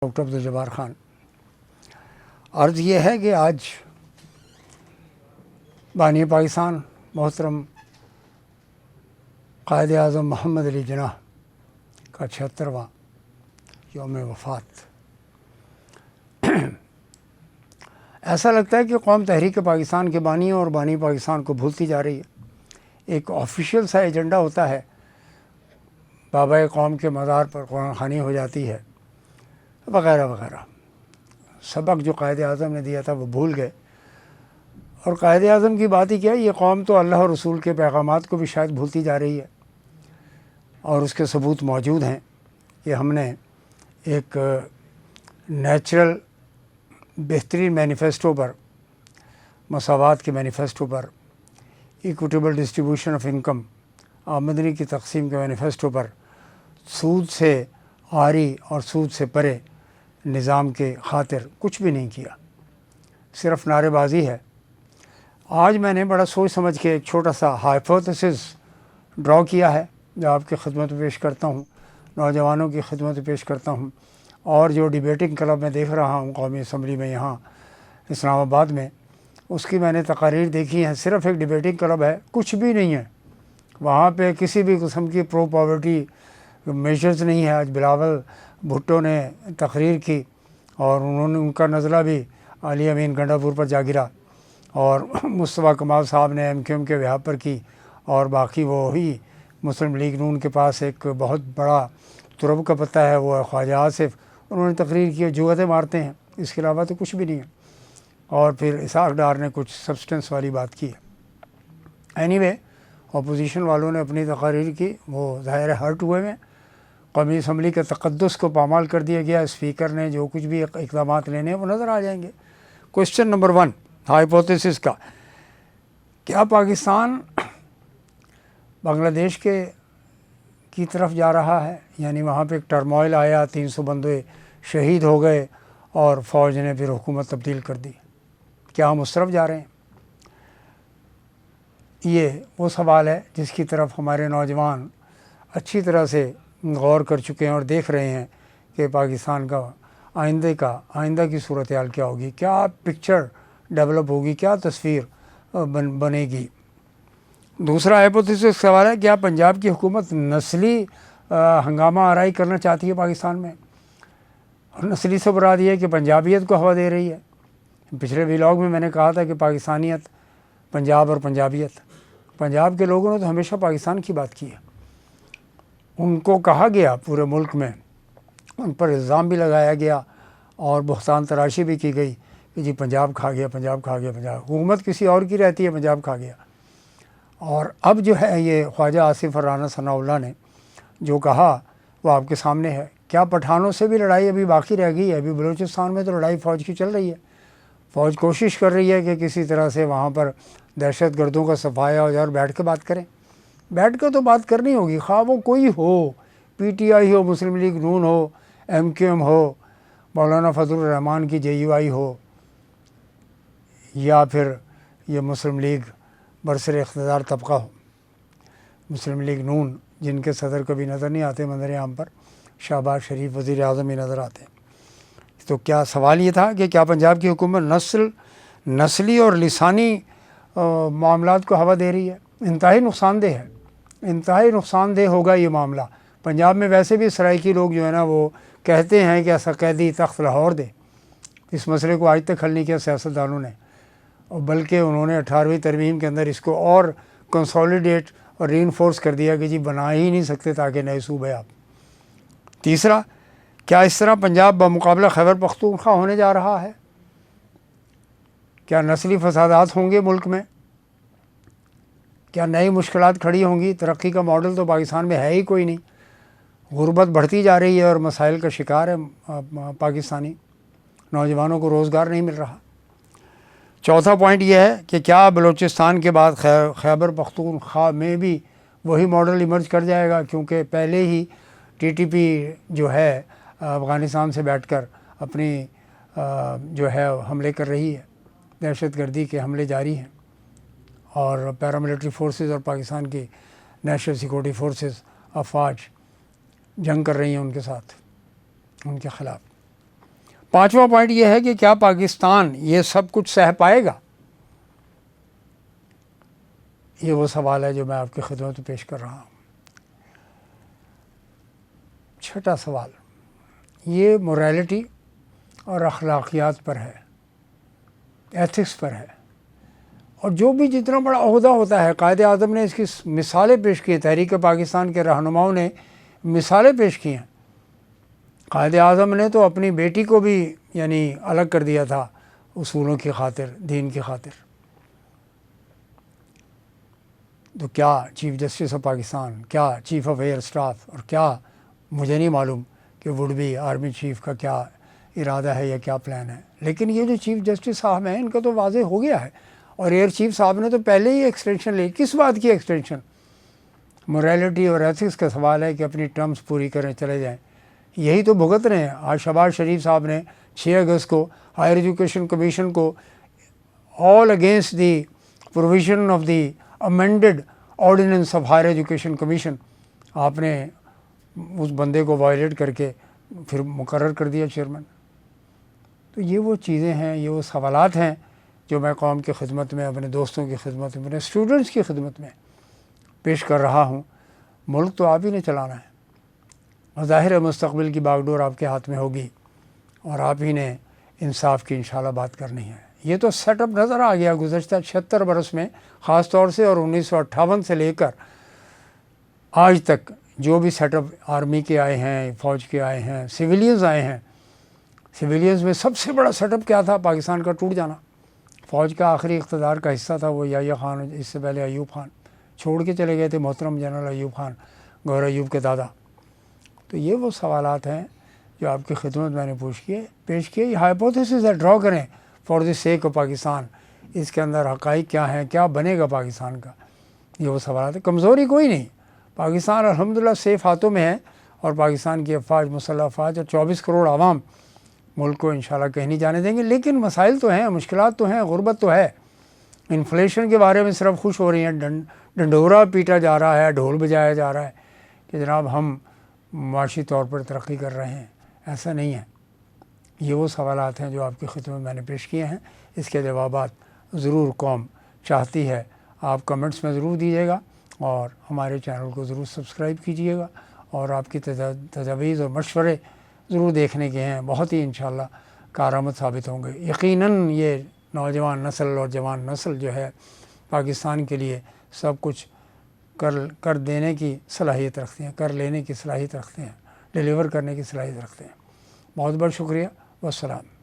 Doctor Abdul Jabbar Khan. عرض یہ ہے کہ آج بانی پاکستان محترم قائد اعظم محمد علی جناح کا 76واں یوم وفات۔ ایسا لگتا ہے کہ قوم تحریک پاکستان کے بانی اور بانی پاکستان کو بھولتی جا رہی ہے۔ ایک آفیشیل سا ایجنڈا ہوتا ہے، بابا قوم کے مزار پر قرآن خوانی ہو جاتی ہے وغیرہ وغیرہ۔ سبق جو قائد اعظم نے دیا تھا وہ بھول گئے، اور قائد اعظم کی بات ہی کیا، یہ قوم تو اللہ اور رسول کے پیغامات کو بھی شاید بھولتی جا رہی ہے، اور اس کے ثبوت موجود ہیں کہ ہم نے ایک نیچرل بہترین مینیفیسٹو پر، مساوات کے مینیفیسٹو پر، ایکویٹیبل ڈسٹریبیوشن آف انکم، آمدنی کی تقسیم کے مینیفیسٹو پر، سود سے عاری اور سود سے پرے نظام کے خاطر کچھ بھی نہیں کیا، صرف نعرے بازی ہے۔ آج میں نے بڑا سوچ سمجھ کے ایک چھوٹا سا ہائپوتھیسس ڈرا کیا ہے، جو آپ کی خدمت میں پیش کرتا ہوں، نوجوانوں کی خدمت میں پیش کرتا ہوں، اور جو ڈیبیٹنگ کلب میں دیکھ رہا ہوں قومی اسمبلی میں یہاں اسلام آباد میں، اس کی میں نے تقاریر دیکھی ہیں۔ صرف ایک ڈیبیٹنگ کلب ہے، کچھ بھی نہیں ہے وہاں پہ، کسی بھی قسم کی پرو پاورٹی میجرز نہیں ہے۔ آج بلاول بھٹو نے تقریر کی، اور ان کا نزلہ بھی علی امین گنڈا پور پر جا گرا، اور مصطفیٰ کمال صاحب نے ایم کیو ایم کے وہاب پر کی، اور باقی وہی مسلم لیگ نون کے پاس ایک بہت بڑا ترب کا پتہ ہے، وہ خواجہ آصف، انہوں نے تقریر کی، جوتے مارتے ہیں، اس کے علاوہ تو کچھ بھی نہیں ہے۔ اور پھر اسحاق ڈار نے کچھ سبسٹنس والی بات کی ہے۔ اینی وے، اپوزیشن والوں نے اپنی تقاریر کی، وہ ظاہر ہرٹ ہوئے میں، قومی اسمبلی کے تقدس کو پامال کر دیا گیا۔ اسپیکر نے جو کچھ بھی اقدامات لینے ہیں وہ نظر آ جائیں گے۔ کوشچن نمبر 1 ہائپوتھیسس کا، کیا پاکستان بنگلہ دیش کی طرف جا رہا ہے؟ یعنی وہاں پہ ایک ٹرموائل آیا، 300 بندے شہید ہو گئے، اور فوج نے پھر حکومت تبدیل کر دی، کیا ہم اس طرف جا رہے ہیں؟ یہ وہ سوال ہے جس کی طرف ہمارے نوجوان اچھی طرح سے غور کر چکے ہیں، اور دیکھ رہے ہیں کہ پاکستان کا آئندہ کی صورتحال کیا ہوگی، کیا پکچر ڈیولپ ہوگی، کیا تصویر بنے گی۔ دوسرا ہائپوتھیسس سوال ہے، کیا پنجاب کی حکومت نسلی ہنگامہ آرائی کرنا چاہتی ہے پاکستان میں؟ اور نسلی سے مراد یہ ہے کہ پنجابیت کو ہوا دے رہی ہے۔ پچھلے ویلاگ میں نے کہا تھا کہ پاکستانیت، پنجاب اور پنجابیت، پنجاب کے لوگوں نے تو ہمیشہ پاکستان کی بات کی ہے۔ ان کو کہا گیا پورے ملک میں، ان پر الزام بھی لگایا گیا اور بہتان تراشی بھی کی گئی کہ جی پنجاب کھا گیا، پنجاب کھا گیا، پنجاب حکومت کسی اور کی رہتی ہے، پنجاب کھا گیا۔ اور اب جو ہے یہ خواجہ آصف اور رانا ثناء اللہ نے جو کہا وہ آپ کے سامنے ہے۔ کیا پٹھانوں سے بھی لڑائی ابھی باقی رہ گئی ہے؟ ابھی بلوچستان میں تو لڑائی فوج کی چل رہی ہے، فوج کوشش کر رہی ہے کہ کسی طرح سے وہاں پر دہشت گردوں کا صفایا ہو جائے، اور بیٹھ کے بات کریں۔ بیٹھ کے تو بات کرنی ہوگی، خواہ وہ کوئی ہو، پی ٹی آئی ہو، مسلم لیگ نون ہو، ایم کیو ایم ہو، مولانا فضل الرحمان کی جے یو آئی ہو، یا پھر یہ مسلم لیگ برسر اقتدار طبقہ ہو۔ مسلم لیگ نون جن کے صدر کبھی نظر نہیں آتے منظر عام پر، شہباز شریف وزیر اعظم ہی نظر آتے ہیں۔ تو کیا سوال یہ تھا کہ کیا پنجاب کی حکومت نسلی اور لسانی معاملات کو ہوا دے رہی ہے؟ انتہائی نقصان دہ ہے، انتہائی نقصان دہ ہوگا یہ معاملہ۔ پنجاب میں ویسے بھی سرائیکی لوگ جو ہے نا وہ کہتے ہیں کہ ایسا قیدی تخت لاہور دے۔ اس مسئلے کو آج تک حل نہیں کیا سیاستدانوں نے، اور بلکہ انہوں نے 18ویں ترمیم کے اندر اس کو اور کنسولیڈیٹ اور ری انفورس کر دیا کہ جی بنا ہی نہیں سکتے تاکہ نئے صوبے آپ۔ تیسرا، کیا اس طرح پنجاب بمقابلہ خیبر پختونخوا ہونے جا رہا ہے؟ کیا نسلی فسادات ہوں گے ملک میں؟ کیا نئی مشکلات کھڑی ہوں گی؟ ترقی کا ماڈل تو پاکستان میں ہے ہی کوئی نہیں، غربت بڑھتی جا رہی ہے اور مسائل کا شکار ہے پاکستانی، نوجوانوں کو روزگار نہیں مل رہا۔ چوتھا پوائنٹ یہ ہے کہ کیا بلوچستان کے بعد خیبر پختونخوا میں بھی وہی ماڈل ایمرج کر جائے گا؟ کیونکہ پہلے ہی ٹی ٹی پی جو ہے افغانستان سے بیٹھ کر اپنی جو ہے حملے کر رہی ہے، دہشت گردی کے حملے جاری ہیں، اور پیراملٹری فورسز اور پاکستان کی نیشنل سیکورٹی فورسز افواج جنگ کر رہی ہیں ان کے ساتھ، ان کے خلاف۔ 5واں پوائنٹ یہ ہے کہ کیا پاکستان یہ سب کچھ سہ پائے گا؟ یہ وہ سوال ہے جو میں آپ کی خدمت میں پیش کر رہا ہوں۔ 6واں سوال یہ موریلٹی اور اخلاقیات پر ہے، ایتھکس پر ہے، اور جو بھی جتنا بڑا عہدہ ہوتا ہے، قائد اعظم نے اس کی مثالیں پیش کی ہیں، تحریک پاکستان کے رہنماؤں نے مثالیں پیش کی ہیں۔ قائد اعظم نے تو اپنی بیٹی کو بھی یعنی الگ کر دیا تھا اصولوں کی خاطر، دین کی خاطر۔ تو کیا چیف جسٹس آف پاکستان، کیا چیف آف ایئر اسٹاف، اور کیا مجھے نہیں معلوم کہ وڈ بی آرمی چیف کا کیا ارادہ ہے یا کیا پلان ہے، لیکن یہ جو چیف جسٹس صاحب ہیں ان کا تو واضح ہو گیا ہے، اور ایئر چیف صاحب نے تو پہلے ہی ایکسٹینشن لی۔ کس بات کی ایکسٹینشن؟ موریلٹی اور ایتھکس کا سوال ہے کہ اپنی ٹرمز پوری کریں چلے جائیں، یہی تو بھگت رہے ہیں۔ آج شہباز شریف صاحب نے 6 اگست کو ہائر ایجوکیشن کمیشن کو all against the provision of the amended ordinance of higher education commission, آپ نے اس بندے کو وائلیٹ کر کے پھر مقرر کر دیا چیئرمین۔ تو یہ وہ چیزیں ہیں، یہ وہ سوالات ہیں جو میں قوم کی خدمت میں، اپنے دوستوں کی خدمت میں، اپنے اسٹوڈنٹس کی خدمت میں پیش کر رہا ہوں۔ ملک تو آپ ہی نے چلانا ہے، اور ظاہر ہے مستقبل کی باغ ڈور آپ کے ہاتھ میں ہوگی، اور آپ ہی نے انصاف کی انشاءاللہ بات کرنی ہے۔ یہ تو سیٹ اپ نظر آ گیا گزشتہ 76 برس میں، خاص طور سے، اور 1958 سے لے کر آج تک جو بھی سیٹ اپ آرمی کے آئے ہیں، فوج کے آئے ہیں، سویلینز آئے ہیں۔ سویلینز میں سب سے بڑا سیٹ اپ کیا تھا؟ پاکستان کا ٹوٹ جانا۔ فوج کا آخری اقتدار کا حصہ تھا وہ یحییٰ خان، اس سے پہلے ایوب خان، چھوڑ کے چلے گئے تھے محترم جنرل ایوب خان، گوہر ایوب کے دادا۔ تو یہ وہ سوالات ہیں جو آپ کی خدمت میں نے پیش کیے۔ یہ ہائپوتھیسز ہے، ڈرا کریں for the sake of Pakistan, اس کے اندر حقائق کیا ہیں، کیا بنے گا پاکستان کا، یہ وہ سوالات ہیں۔ کمزوری کوئی نہیں، پاکستان الحمدللہ سیف ہاتھوں میں ہے، اور پاکستان کی افواج، مسلح افواج اور 24 کروڑ عوام ملک کو انشاءاللہ کہیں نہیں جانے دیں گے۔ لیکن مسائل تو ہیں، مشکلات تو ہیں، غربت تو ہے۔ انفلیشن کے بارے میں صرف خوش ہو رہی ہیں، ڈنڈورا پیٹا جا رہا ہے، ڈھول بجایا جا رہا ہے کہ جناب ہم معاشی طور پر ترقی کر رہے ہیں، ایسا نہیں ہے۔ یہ وہ سوالات ہیں جو آپ کی خدمت میں نے پیش کیے ہیں۔ اس کے جوابات ضرور قوم چاہتی ہے، آپ کمنٹس میں ضرور دیجیے گا، اور ہمارے چینل کو ضرور سبسکرائب کیجیے گا، اور آپ کی تجاویز اور مشورے ضرور دیکھنے کے ہیں، بہت ہی انشاءاللہ کارآمد ثابت ہوں گے۔ یقیناً یہ نوجوان نسل اور جوان نسل جو ہے پاکستان کے لیے سب کچھ کر دینے کی صلاحیت رکھتے ہیں، کر لینے کی صلاحیت رکھتے ہیں، ڈیلیور کرنے کی صلاحیت رکھتے ہیں۔ بہت بہت شکریہ، والسلام۔